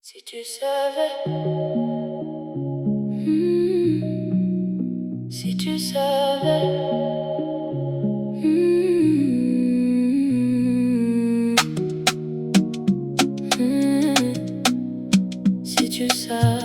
Si tu savais, si tu savais, si tu savais,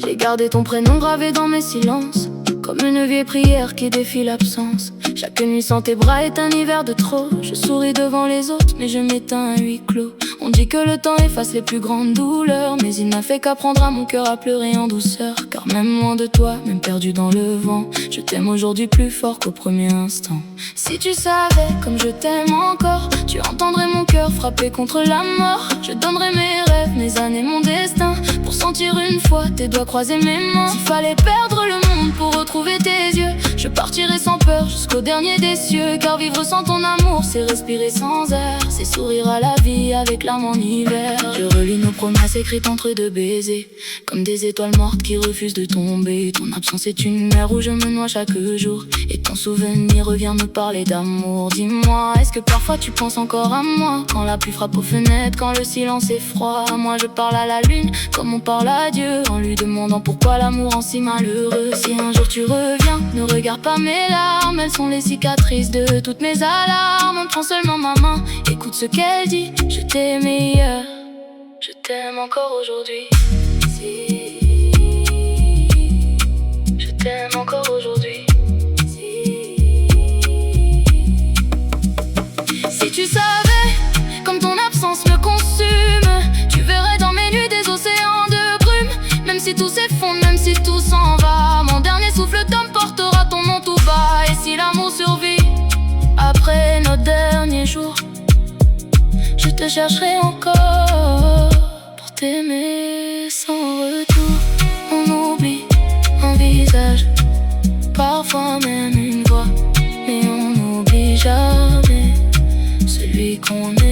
j'ai gardé ton prénom gravé dans mes silences, comme une vieille prière qui défie l'absence. Chaque nuit sans tes bras est un hiver de trop. Je souris devant les autres, mais je m'éteins à huis clos. On dit que le temps efface les plus grandes douleurs, mais il n'a fait qu'apprendre à mon cœur à pleurer en douceur. Car même loin de toi, même perdu dans le vent, je t'aime aujourd'hui plus fort qu'au premier instant. Si tu savais comme je t'aime encore, tu entendrais mon cœur frapper contre la mort. Je donnerais mes rêves, mes années, mon destin, pour sentir une fois tes doigts croiser mes mains. S'il fallait perdre le monde pour retrouver tes yeux, je partirai sans peur jusqu'au dernier des cieux. Car vivre sans ton amour, c'est respirer sans air, c'est sourire à la vie avec l'âme en hiver. Je relis nos promesses écrites entre deux baisers, comme des étoiles mortes qui refusent de tomber. Ton absence est une mer où je me noie chaque jour, et ton souvenir revient me parler d'amour. Dis-moi, est-ce que parfois tu penses encore à moi, quand la pluie frappe aux fenêtres, quand le silence est froid? Moi je parle à la lune comme on parle à Dieu, en lui demandant pourquoi l'amour rend si malheureux. Si un jour tu reviens, ne regarde pas mes larmes, elles sont les cicatrices de toutes mes alarmes. Prends seulement ma main, écoute ce qu'elle dit. Je t'aime hier, je t'aime encore aujourd'hui. Si je t'aime encore aujourd'hui. Si tu savais comme ton absence me consume, tu verrais dans mes nuits des océans de brume. Même si tout s'effondre, même si tout s'en va, mon dernier souffle t'emportera ton nom tout bas. Et si l'amour survit après nos derniers jours, je te chercherai encore pour t'aimer sans retour. On oublie un visage, parfois même une voix, mais on n'oublie jamais celui qu'on aime.